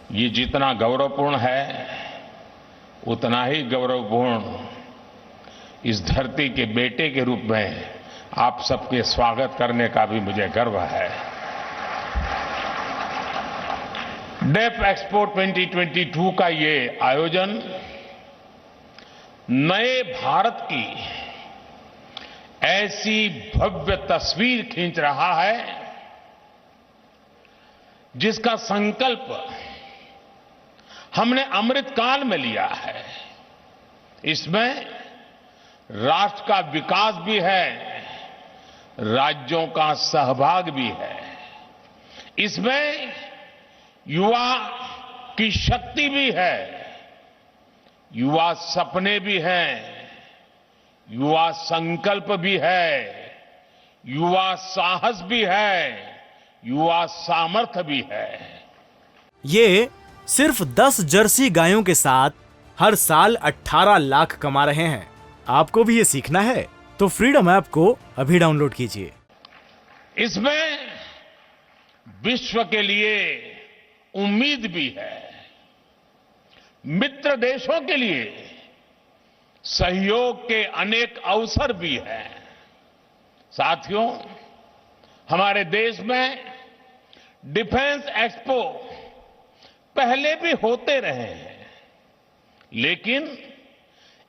ये जितना गौरवपूर्ण है उतना ही गौरवपूर्ण इस धरती के बेटे के रूप में आप सबके स्वागत करने का भी मुझे गर्व है। डेफ एक्सपो 2022 का ये आयोजन नए भारत की ऐसी भव्य तस्वीर खींच रहा है जिसका संकल्प हमने अमृतकाल में लिया है। इसमें राष्ट्र का विकास भी है, राज्यों का सहभाग भी है। इसमें युवा की शक्ति भी है, युवा सपने भी हैं, युवा संकल्प भी है, युवा साहस भी है, युवा सामर्थ्य भी है। ये सिर्फ 10 जर्सी गायों के साथ हर साल 18 लाख कमा रहे हैं। आपको भी ये सीखना है तो फ्रीडम ऐप को अभी डाउनलोड कीजिए। इसमें विश्व के लिए उम्मीद भी है, मित्र देशों के लिए सहयोग के अनेक अवसर भी हैं। साथियों, हमारे देश में डिफेंस एक्सपो पहले भी होते रहे हैं, लेकिन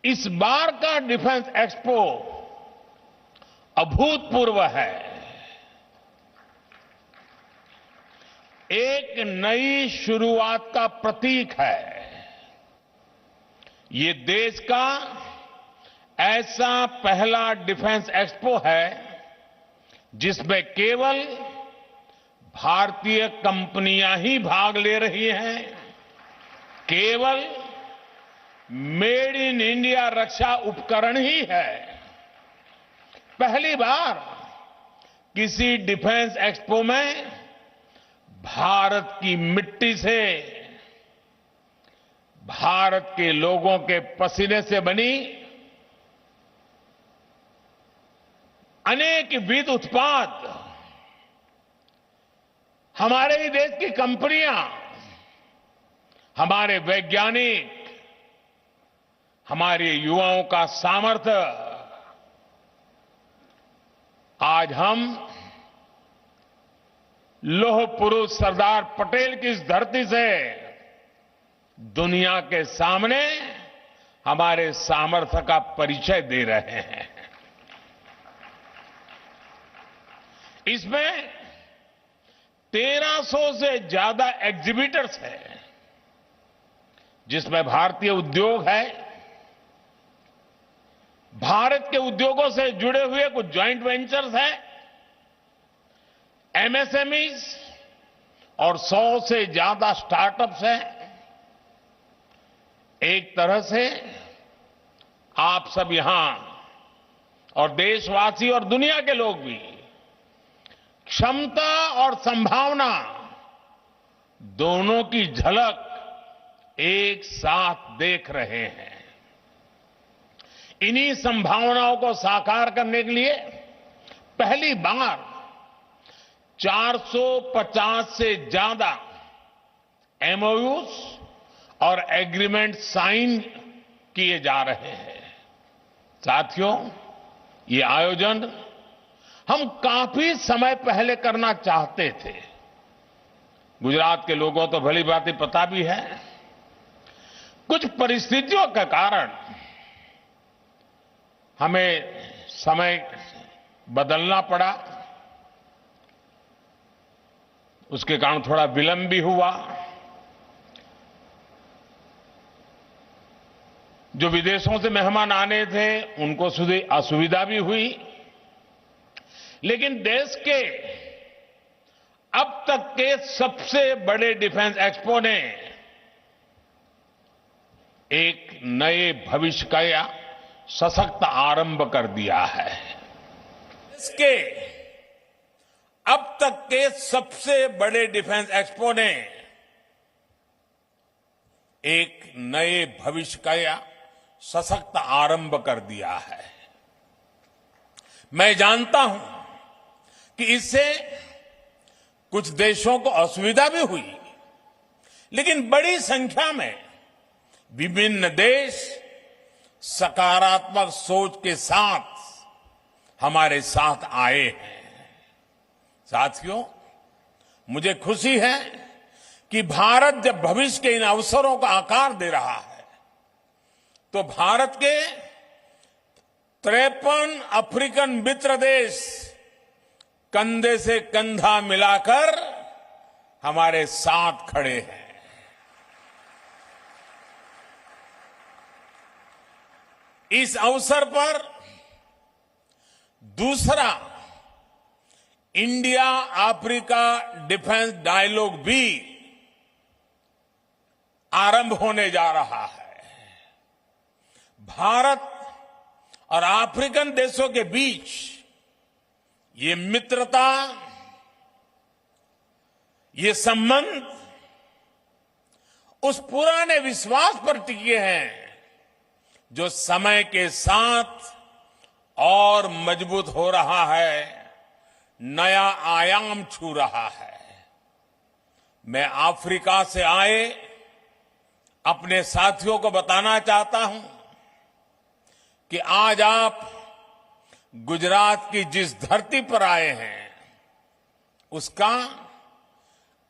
इस बार का डिफेंस एक्सपो अभूतपूर्व है। एक नई शुरुआत का प्रतीक है। ये देश का ऐसा पहला डिफेंस एक्सपो है जिसमें केवल भारतीय कंपनियां ही भाग ले रही हैं। केवल मेड इन इंडिया रक्षा उपकरण ही है। पहली बार किसी डिफेंस एक्सपो में भारत की मिट्टी से, भारत के लोगों के पसीने से बनी अनेक विध उत्पाद, हमारे ही देश की कंपनियां, हमारे वैज्ञानिक, हमारे युवाओं का सामर्थ्य आज हम लौह पुरुष सरदार पटेल की इस धरती से दुनिया के सामने हमारे सामर्थ्य का परिचय दे रहे हैं। इसमें 1300 से ज्यादा एग्जीबिटर्स हैं, जिसमें भारतीय उद्योग है, भारत के उद्योगों से जुड़े हुए कुछ जॉइंट वेंचर्स हैं, एमएसएमईज और 100 से ज्यादा स्टार्टअप्स हैं। एक तरह से आप सब यहां और देशवासी और दुनिया के लोग भी क्षमता और संभावना दोनों की झलक एक साथ देख रहे हैं। इन्हीं संभावनाओं को साकार करने के लिए पहली बार 450 से ज्यादा एमओयूज और एग्रीमेंट साइन किए जा रहे हैं। साथियों, ये आयोजन हम काफी समय पहले करना चाहते थे। गुजरात के लोगों तो भली भांति पता भी है, कुछ परिस्थितियों के कारण हमें समय बदलना पड़ा, उसके कारण थोड़ा विलंब भी हुआ। जो विदेशों से मेहमान आने थे उनको असुविधा भी हुई, लेकिन देश के अब तक के सबसे बड़े डिफेंस एक्सपो ने एक नए भविष्य का सशक्त आरंभ कर दिया है। इसके अब तक के सबसे बड़े डिफेंस एक्सपो ने एक नए भविष्य का सशक्त आरंभ कर दिया है। मैं जानता हूं कि इससे कुछ देशों को असुविधा भी हुई, लेकिन बड़ी संख्या में विभिन्न देश सकारात्मक सोच के साथ हमारे साथ आए हैं। साथियों, मुझे खुशी है कि भारत जब भविष्य के इन अवसरों का आकार दे रहा है तो भारत के 53 अफ्रीकन मित्र देश कंधे से कंधा मिलाकर हमारे साथ खड़े हैं। इस अवसर पर दूसरा इंडिया अफ्रीका डिफेंस डायलॉग भी आरंभ होने जा रहा है। भारत और अफ्रीकन देशों के बीच ये मित्रता, ये संबंध उस पुराने विश्वास पर टिके हैं जो समय के साथ और मजबूत हो रहा है, नया आयाम छू रहा है। मैं अफ्रीका से आए अपने साथियों को बताना चाहता हूं कि आज आप गुजरात की जिस धरती पर आए हैं उसका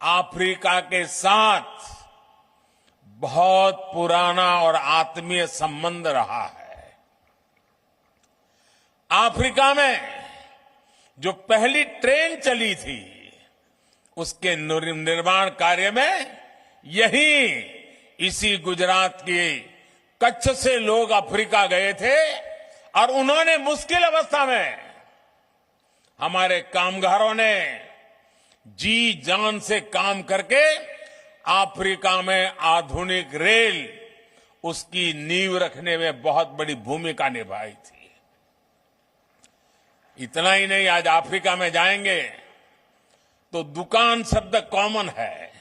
अफ्रीका के साथ बहुत पुराना और आत्मीय संबंध रहा है। अफ्रीका में जो पहली ट्रेन चली थी उसके निर्माण कार्य में इसी गुजरात के कच्छ से लोग अफ्रीका गए थे और उन्होंने मुश्किल अवस्था में हमारे कामगारों ने जी जान से काम करके अफ्रीका में आधुनिक रेल उसकी नींव रखने में बहुत बड़ी भूमिका निभाई थी। इतना ही नहीं, आज अफ्रीका में जाएंगे तो दुकान शब्द कॉमन है।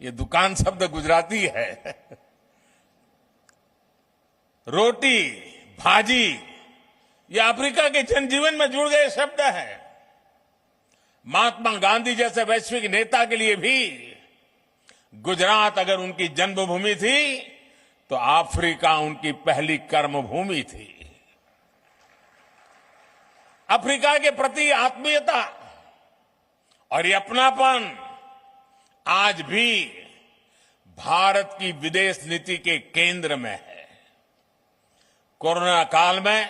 ये दुकान शब्द गुजराती है। रोटी, भाजी, ये अफ्रीका के जनजीवन में जुड़ गए शब्द हैं। महात्मा गांधी जैसे वैश्विक नेता के लिए भी गुजरात अगर उनकी जन्मभूमि थी तो अफ्रीका उनकी पहली कर्मभूमि थी। अफ्रीका के प्रति आत्मीयता और ये अपनापन आज भी भारत की विदेश नीति के केंद्र में है। कोरोना काल में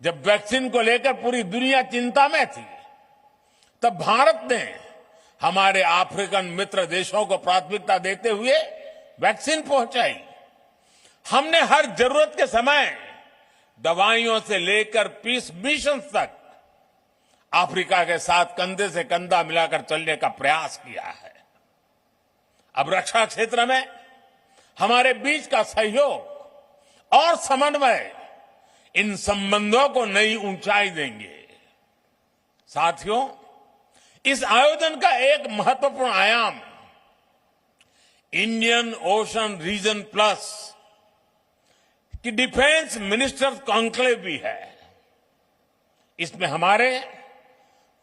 जब वैक्सीन को लेकर पूरी दुनिया चिंता में थी तब भारत ने हमारे अफ्रीकन मित्र देशों को प्राथमिकता देते हुए वैक्सीन पहुंचाई। हमने हर जरूरत के समय दवाइयों से लेकर पीस मिशन तक अफ्रीका के साथ कंधे से कंधा मिलाकर चलने का प्रयास किया है। अब रक्षा क्षेत्र में हमारे बीच का सहयोग और समन्वय इन संबंधों को नई ऊंचाई देंगे। साथियों, इस आयोजन का एक महत्वपूर्ण आयाम इंडियन ओशन रीजन प्लस की डिफेंस मिनिस्टर्स कॉन्क्लेव भी है। इसमें हमारे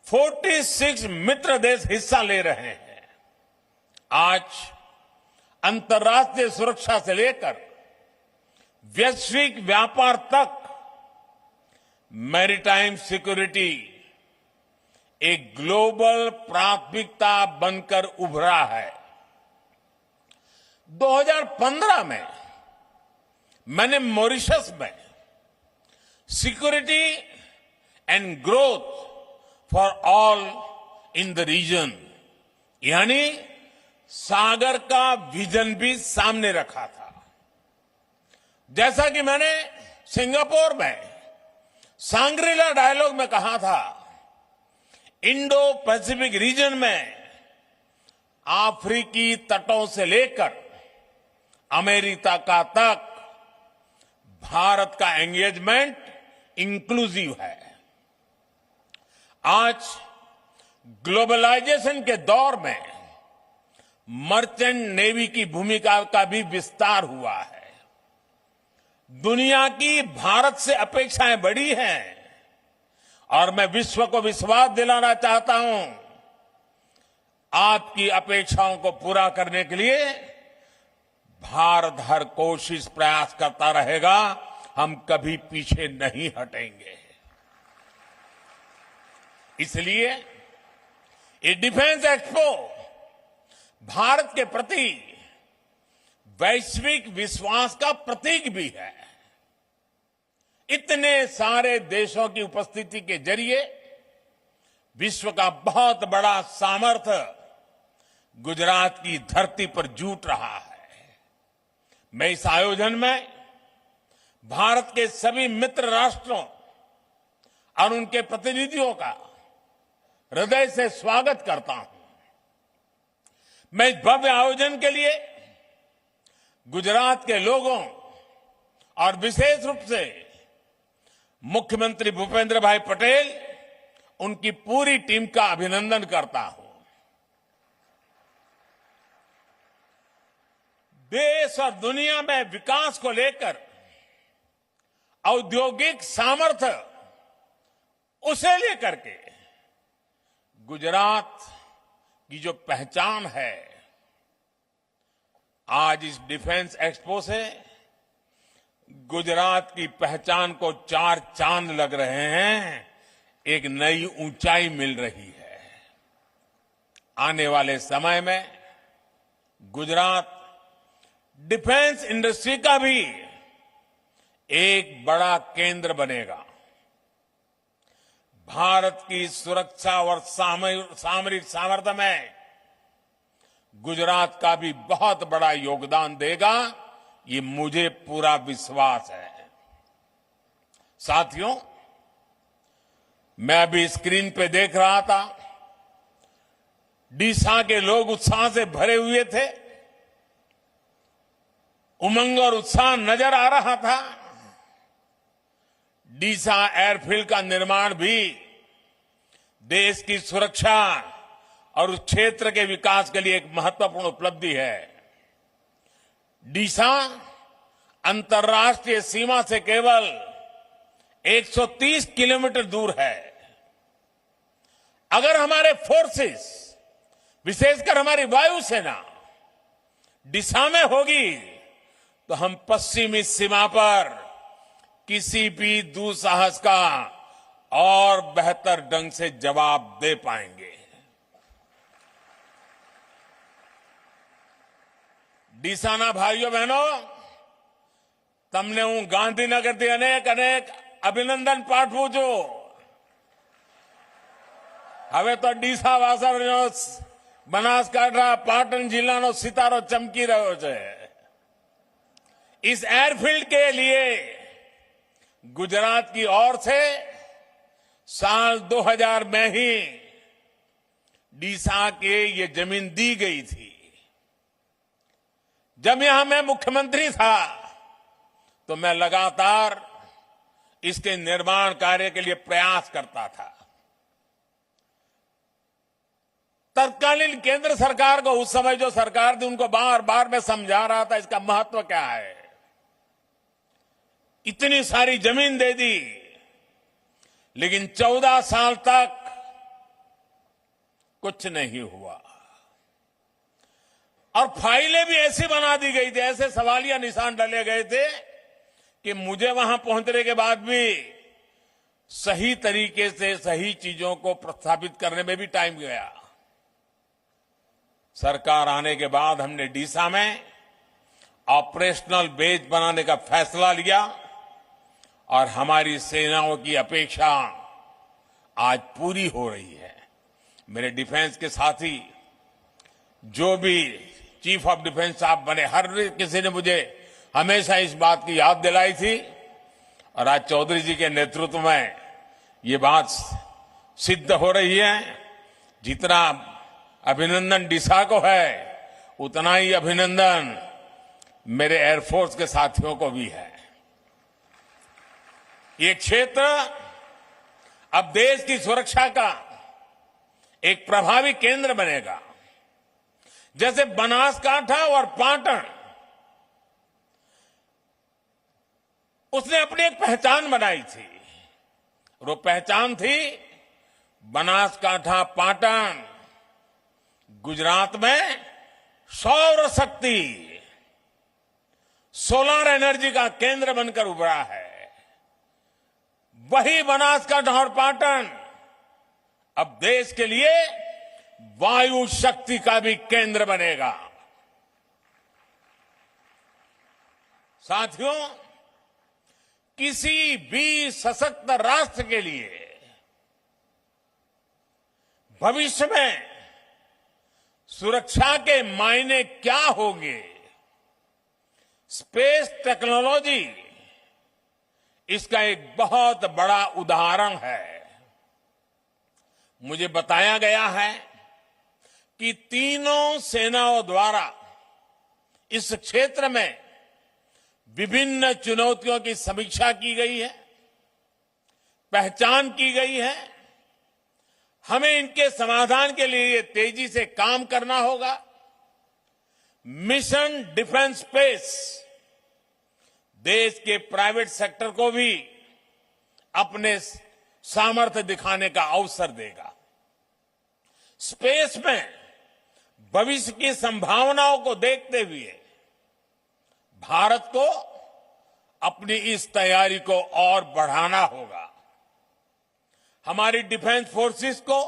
46 मित्र देश हिस्सा ले रहे हैं। आज अंतर्राष्ट्रीय सुरक्षा से लेकर वैश्विक व्यापार तक मैरीटाइम सिक्योरिटी एक ग्लोबल प्राथमिकता बनकर उभरा है। 2015 में मैंने मॉरिशस में security and growth for all in the region यानी सागर का विजन भी सामने रखा था। जैसा कि मैंने सिंगापुर में सांग्रीला डायलॉग में कहा था, इंडो पैसिफिक रीजन में अफ्रीकी तटों से लेकर अमेरिका का तक भारत का एंगेजमेंट इंक्लूसिव है। आज ग्लोबलाइजेशन के दौर में मर्चेंट नेवी की भूमिका का भी विस्तार हुआ है। दुनिया की भारत से अपेक्षाएं बड़ी हैं और मैं विश्व को विश्वास दिलाना चाहता हूं आपकी अपेक्षाओं को पूरा करने के लिए भारत हर कोशिश प्रयास करता रहेगा। हम कभी पीछे नहीं हटेंगे। इसलिए ये डिफेंस एक्सपो भारत के प्रति वैश्विक विश्वास का प्रतीक भी है। इतने सारे देशों की उपस्थिति के जरिए विश्व का बहुत बड़ा सामर्थ्य गुजरात की धरती पर जुट रहा है। मैं इस आयोजन में भारत के सभी मित्र राष्ट्रों और उनके प्रतिनिधियों का हृदय से स्वागत करता हूं। मैं इस भव्य आयोजन के लिए गुजरात के लोगों और विशेष रूप से मुख्यमंत्री भूपेंद्र भाई पटेल, उनकी पूरी टीम का अभिनंदन करता हूं। देश और दुनिया में विकास को लेकर औद्योगिक सामर्थ्य उसे लेकर के गुजरात की जो पहचान है, आज इस डिफेंस एक्सपो से गुजरात की पहचान को चार चांद लग रहे हैं, एक नई ऊंचाई मिल रही है। आने वाले समय में गुजरात डिफेंस इंडस्ट्री का भी एक बड़ा केंद्र बनेगा। भारत की सुरक्षा और सामरिक सामर्थ्य में गुजरात का भी बहुत बड़ा योगदान देगा, ये मुझे पूरा विश्वास है। साथियों, मैं अभी स्क्रीन पे देख रहा था, डीसा के लोग उत्साह से भरे हुए थे, उमंग और उत्साह नजर आ रहा था। डीसा एयरफील्ड का निर्माण भी देश की सुरक्षा और उस क्षेत्र के विकास के लिए एक महत्वपूर्ण उपलब्धि है। डीसा अंतर्राष्ट्रीय सीमा से केवल 130 किलोमीटर दूर है। अगर हमारे फोर्सेस, विशेषकर हमारी वायुसेना डीसा में होगी तो हम पश्चिमी सीमा पर किसी भी दुस्साहस का और बेहतर ढंग से जवाब दे पाएंगे। डीसाना भाइयों बहनों, તમને હું ગાંધીનગરથી અનેક અભિનંદન પાઠવું છું। હવે તો ડીસા વાસણનો બનાસકાંઠા પાટણ જિલ્લાનો સિતારો ચમકી રહ્યો છે। इस एयरफील्ड के लिए गुजरात की ओर से साल 2000 में ही डीसा के ये जमीन दी गई थी। जब यहां मैं मुख्यमंत्री था तो मैं लगातार इसके निर्माण कार्य के लिए प्रयास करता था। तत्कालीन केंद्र सरकार को, उस समय जो सरकार थी, उनको बार बार मैं समझा रहा था इसका महत्व क्या है। इतनी सारी जमीन दे दी, लेकिन 14 साल तक कुछ नहीं हुआ और फाइलें भी ऐसी बना दी गई थी, ऐसे सवालिया निशान डाले गए थे कि मुझे वहां पहुंचने के बाद भी सही तरीके से सही चीजों को प्रस्थापित करने में भी टाइम गया। सरकार आने के बाद हमने डीसा में ऑपरेशनल बेस बनाने का फैसला लिया और हमारी सेनाओं की अपेक्षा आज पूरी हो रही है। मेरे डिफेंस के साथी, जो भी चीफ ऑफ डिफेंस साहब बने, हर किसी ने मुझे हमेशा इस बात की याद दिलाई थी और आज चौधरी जी के नेतृत्व में ये बात सिद्ध हो रही है। जितना अभिनंदन डीसा को है, उतना ही अभिनंदन मेरे एयरफोर्स के साथियों को भी है। ये क्षेत्र अब देश की सुरक्षा का एक प्रभावी केंद्र बनेगा। जैसे बनासकांठा और पाटन, उसने अपनी एक पहचान बनाई थी। वो पहचान थी बनासकांठा पाटन गुजरात में सौर शक्ति, सोलर एनर्जी का केंद्र बनकर उभरा है। वही बनासकांठा और पाटन अब देश के लिए वायु शक्ति का भी केंद्र बनेगा। साथियों, किसी भी सशक्त राष्ट्र के लिए भविष्य में सुरक्षा के मायने क्या होंगे, स्पेस टेक्नोलॉजी इसका एक बहुत बड़ा उदाहरण है। मुझे बताया गया है कि तीनों सेनाओं द्वारा इस क्षेत्र में विभिन्न चुनौतियों की समीक्षा की गई है, पहचान की गई है। हमें इनके समाधान के लिए तेजी से काम करना होगा। मिशन डिफेंस स्पेस देश के प्राइवेट सेक्टर को भी अपने सामर्थ्य दिखाने का अवसर देगा। स्पेस में भविष्य की संभावनाओं को देखते हुए भारत को अपनी इस तैयारी को और बढ़ाना होगा। हमारी डिफेंस फोर्सेस को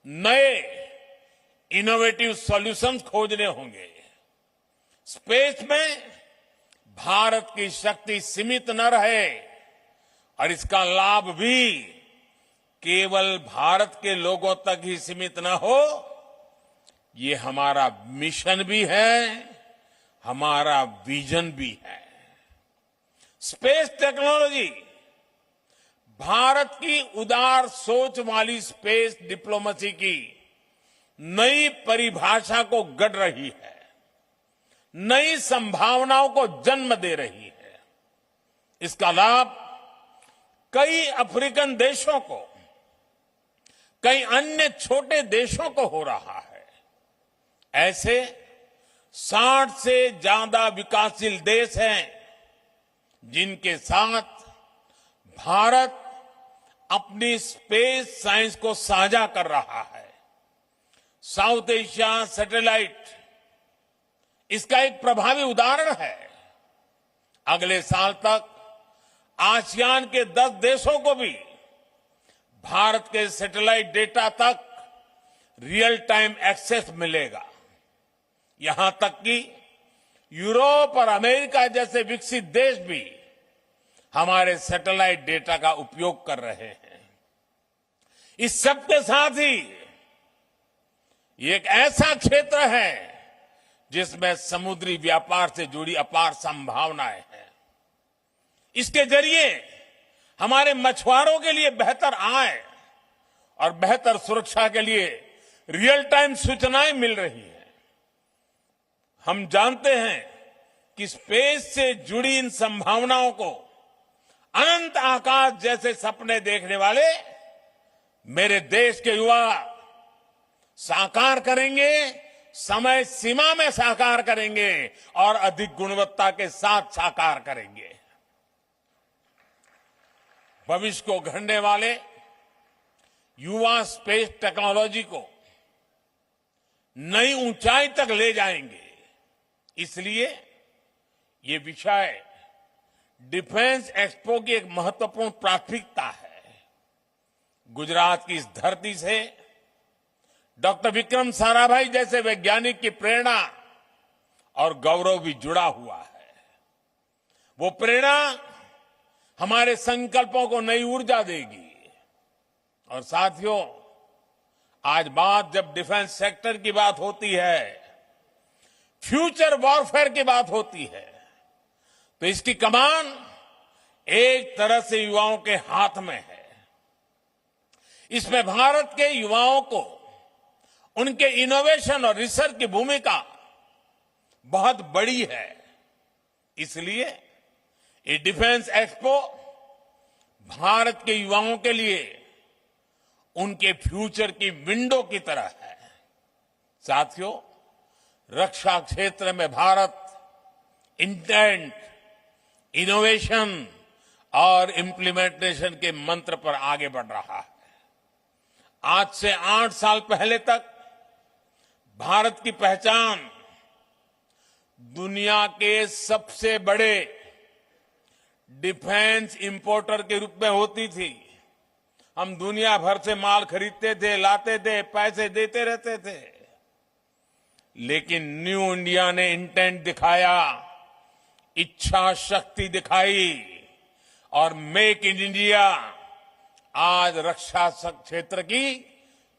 नए इनोवेटिव सॉल्यूशंस खोजने होंगे। स्पेस में भारत की शक्ति सीमित न रहे और इसका लाभ भी केवल भारत के लोगों तक ही सीमित न हो, ये हमारा मिशन भी है, हमारा विजन भी है। स्पेस टेक्नोलॉजी भारत की उदार सोच वाली स्पेस डिप्लोमेसी की नई परिभाषा को गढ़ रही है, नई संभावनाओं को जन्म दे रही है। इसका लाभ कई अफ्रीकन देशों को, कई अन्य छोटे देशों को हो रहा है। ऐसे 60 से ज्यादा विकासशील देश हैं जिनके साथ भारत अपनी स्पेस साइंस को साझा कर रहा है। साउथ एशिया सैटेलाइट इसका एक प्रभावी उदाहरण है। अगले साल तक आसियान के 10 देशों को भी भारत के सैटेलाइट डेटा तक रियल टाइम एक्सेस मिलेगा। यहां तक कि यूरोप और अमेरिका जैसे विकसित देश भी हमारे सैटेलाइट डेटा का उपयोग कर रहे हैं। इस सब के साथ ही ये एक ऐसा क्षेत्र है जिसमें समुद्री व्यापार से जुड़ी अपार संभावनाएं हैं। इसके जरिए हमारे मछुआरों के लिए बेहतर आय और बेहतर सुरक्षा के लिए रियल टाइम सूचनाएं मिल रही हैं। हम जानते हैं कि स्पेस से जुड़ी इन संभावनाओं को अनंत आकाश जैसे सपने देखने वाले मेरे देश के युवा साकार करेंगे, समय सीमा में साकार करेंगे और अधिक गुणवत्ता के साथ साकार करेंगे। भविष्य को गढ़ने वाले युवा स्पेस टेक्नोलॉजी को नई ऊंचाई तक ले जाएंगे। इसलिए ये विषय डिफेंस एक्सपो की एक महत्वपूर्ण प्राथमिकता है। गुजरात की इस धरती से डॉक्टर विक्रम साराभाई जैसे वैज्ञानिक की प्रेरणा और गौरव भी जुड़ा हुआ है। वो प्रेरणा हमारे संकल्पों को नई ऊर्जा देगी। और साथियों, आज बात जब डिफेंस सेक्टर की बात होती है, फ्यूचर वॉरफेयर की बात होती है, तो इसकी कमान एक तरह से युवाओं के हाथ में है। इसमें भारत के युवाओं को उनके इनोवेशन और रिसर्च की भूमिका बहुत बड़ी है। इसलिए ये डिफेंस एक्सपो भारत के युवाओं के लिए उनके फ्यूचर की विंडो की तरह है। साथियों, रक्षा क्षेत्र में भारत इंटेंट, इनोवेशन और इम्प्लीमेंटेशन के मंत्र पर आगे बढ़ रहा है। आज से 8 साल पहले तक भारत की पहचान दुनिया के सबसे बड़े डिफेंस इंपोर्टर के रूप में होती थी। हम दुनिया भर से माल खरीदते थे, लाते थे, पैसे देते रहते थे। लेकिन न्यू इंडिया ने इंटेंट दिखाया, इच्छा शक्ति दिखाई और मेक इन इंडिया आज रक्षा क्षेत्र की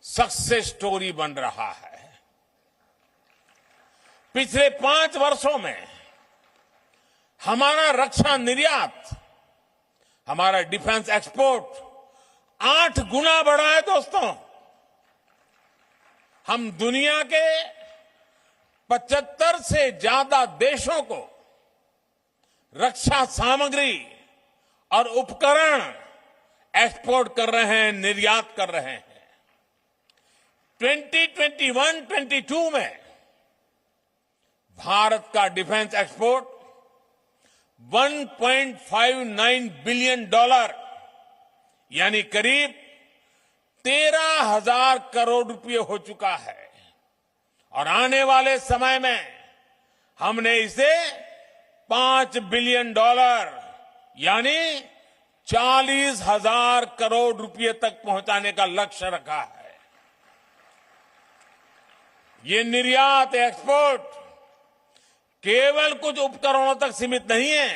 सक्सेस स्टोरी बन रहा है। पिछले 5 वर्षों में हमारा रक्षा निर्यात, हमारा डिफेंस एक्सपोर्ट 8 गुना बढ़ा है दोस्तों। हम दुनिया के 75 से ज्यादा देशों को रक्षा सामग्री और उपकरण एक्सपोर्ट कर रहे हैं, निर्यात कर रहे हैं। 2021-22 में भारत का डिफेंस एक्सपोर्ट $1.59 बिलियन यानी करीब 13,000 करोड़ रुपए हो चुका है और आने वाले समय में हमने इसे $5 बिलियन यानी 40,000 करोड़ रुपए तक पहुंचाने का लक्ष्य रखा है। ये निर्यात एक्सपोर्ट केवल कुछ उपकरणों तक सीमित नहीं है,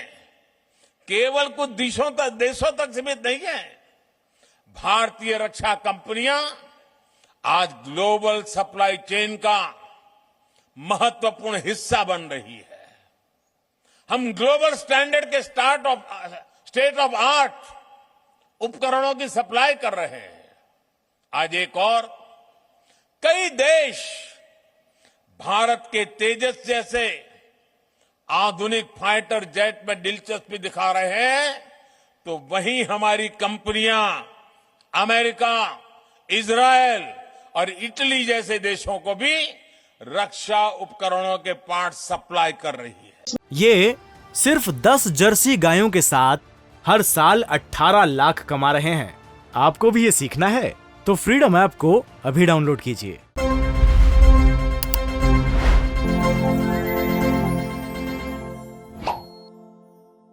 केवल कुछ देशों तक सीमित नहीं है। भारतीय रक्षा कंपनियां आज ग्लोबल सप्लाई चेन का महत्वपूर्ण हिस्सा बन रही है। हम ग्लोबल स्टैंडर्ड के स्टेट ऑफ आर्ट उपकरणों की सप्लाई कर रहे हैं। आज एक और कई देश भारत के तेजस जैसे आधुनिक फाइटर जेट में दिलचस्पी दिखा रहे हैं, तो वहीं हमारी कंपनियां अमेरिका, इजरायल और इटली जैसे देशों को भी रक्षा उपकरणों के पार्ट सप्लाई कर रही है। ये सिर्फ 10 जर्सी गायों के साथ हर साल 18 लाख कमा रहे हैं। आपको भी ये सीखना है तो फ्रीडम ऐप को अभी डाउनलोड कीजिए।